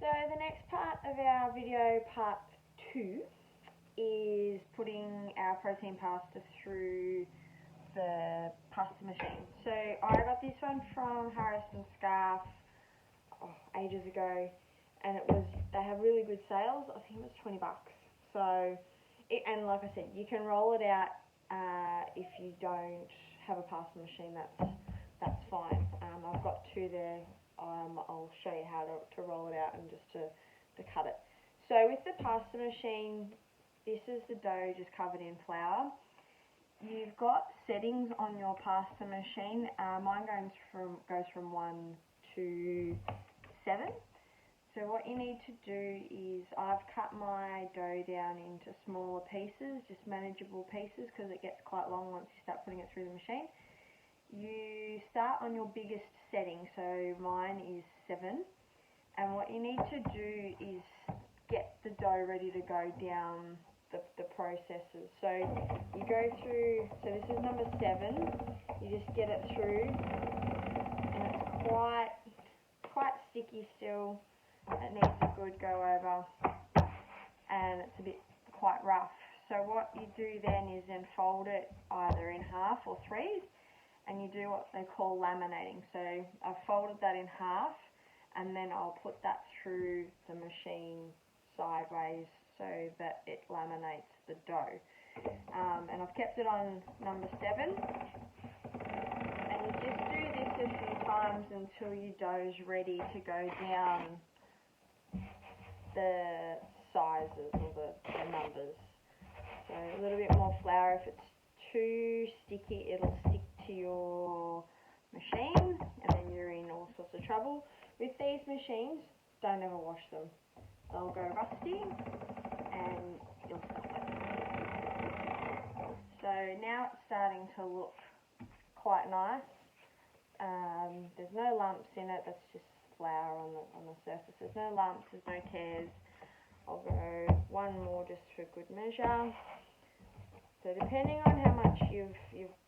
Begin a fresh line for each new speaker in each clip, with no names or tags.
So the next part of our video, part 2, is putting our protein pasta through the pasta machine. So I got this one from Harris and Scarf ages ago, and they have really good sales. I think it was $20. So, and like I said, you can roll it out if you don't have a pasta machine. That's fine. I've got 2 there. I'll show you how to roll it out and just to cut it. So with the pasta machine, this is the dough just covered in flour. You've got settings on your pasta machine. Mine goes from 1 to 7. So what you need to do is, I've cut my dough down into smaller pieces, just manageable pieces, because it gets quite long once you start putting it through the machine. You start on your biggest setting, so mine is 7, and what you need to do is get the dough ready to go down the processes. So you go through, so this is number 7, you just get it through, and it's quite sticky still. It needs a good go over, and it's a bit quite rough. So what you do then is fold it either in half or 3s, and you do what they call laminating. So I've folded that in half, and then I'll put that through the machine sideways so that it laminates the dough. And I've kept it on number 7, and you just do this a few times until your dough's ready to go down the sizes or the numbers. So a little bit more flour. If it's too sticky, it'll stick to your machine, and then you're in all sorts of trouble. With these machines, don't ever wash them. They'll go rusty and you'll suffer. So now it's starting to look quite nice. There's no lumps in it, that's just flour on the surface. There's no lumps, there's no tears. I'll go 1 more just for good measure. So depending on how much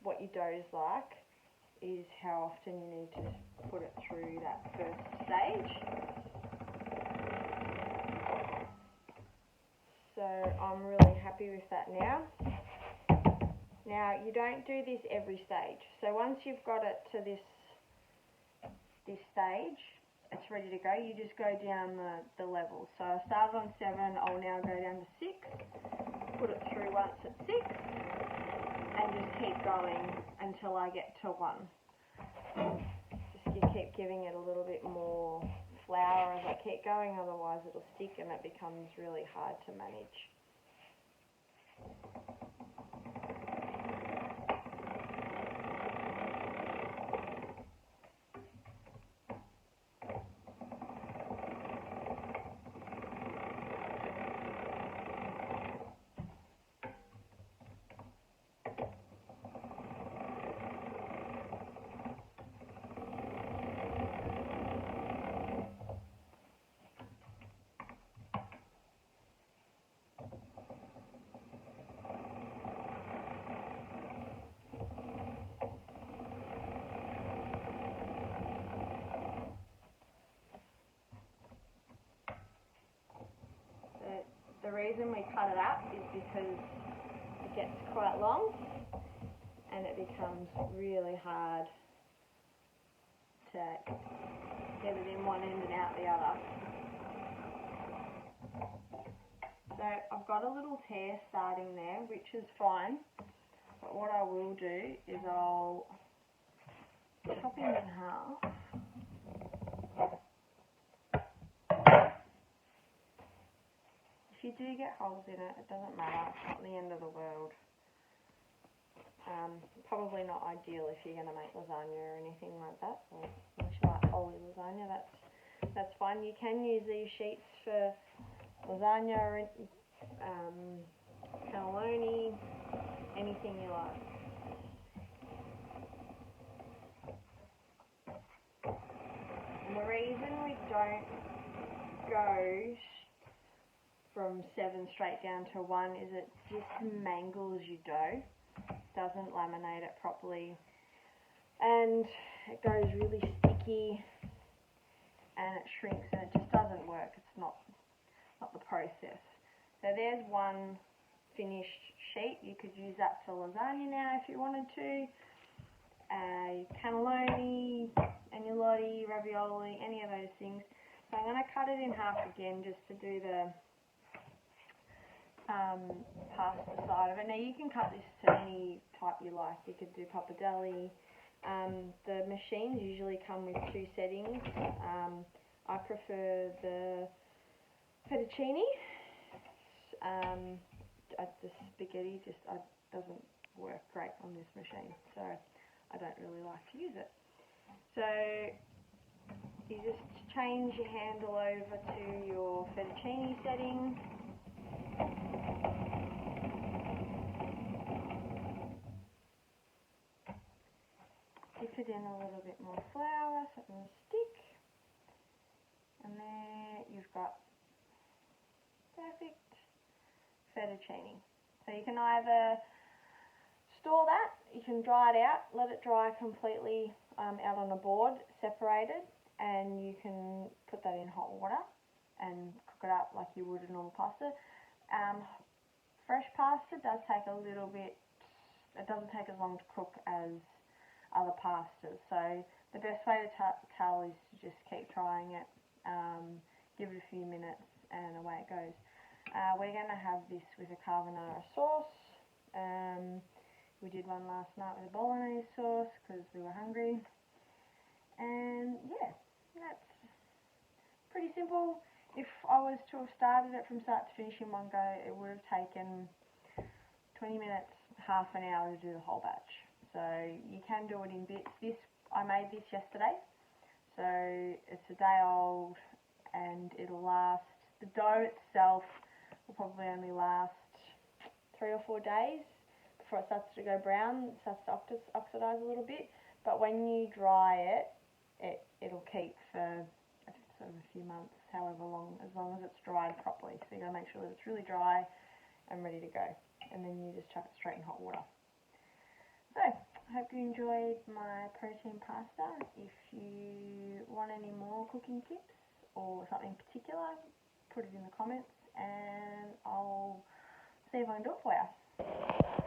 what your dough's like, is how often you need to put it through that first stage. So I'm really happy with that now. Now you don't do this every stage. So once you've got it to this stage, it's ready to go. You just go down the levels. So I started on 7, I'll now go down to 6, put it through once at 6, and just keep going until I get to 1. Just you keep giving it a little bit more flour as I keep going, otherwise it'll stick and it becomes really hard to manage. The reason we cut it up is because it gets quite long and it becomes really hard to get it in one end and out the other. So I've got a little tear starting there, which is fine, but what I will do is I'll chop it in half. If you do get holes in it, it doesn't matter, it's not the end of the world. Probably not ideal if you're going to make lasagna or anything like that, or unless you like holy lasagna, that's fine. You can use these sheets for lasagna or cannelloni, anything you like. And the reason we don't go from 7 straight down to 1 is it just mangles your dough, doesn't laminate it properly, and it goes really sticky and it shrinks and it just doesn't work. work. It's not the process. So there's one finished sheet. You could use that for lasagna now if you wanted to. Cannelloni, agnolotti, ravioli, any of those things. So I'm going to cut it in half again just to do the pasta side of it. Now you can cut this to any type you like. You could do pappardelle. The machines usually come with two settings. I prefer the fettuccine. The spaghetti just doesn't work great on this machine, so I don't really like to use it. So you just change your handle over to your fettuccine setting. Dip it in a little bit more flour so it doesn't stick. And there you've got perfect fettuccine. So you can either store that, you can dry it out, let it dry completely out on a board, separated, and you can put that in hot water and cook it up like you would a normal pasta. Fresh pasta does take a little bit, it doesn't take as long to cook as other pastas, so the best way to tell is to just keep trying it, give it a few minutes and away it goes. We're going to have this with a carbonara sauce. We did one last night with a bolognese sauce because we were hungry, and yeah, that's pretty simple. If I was to have started it from start to finish in one go, it would have taken 20 minutes, half an hour to do the whole batch. So you can do it in bits. I made this yesterday, so it's a day old, and it'll last. The dough itself will probably only last 3 or 4 days before it starts to go brown. It starts to oxidize a little bit, but when you dry it, it'll keep for sort of a few months, however long, as long as it's dried properly. So you got to make sure that it's really dry and ready to go, and then you just chuck it straight in hot water. So I hope you enjoyed my protein pasta. If you want any more cooking tips or something particular, put it in the comments and I'll see if I can do it for you.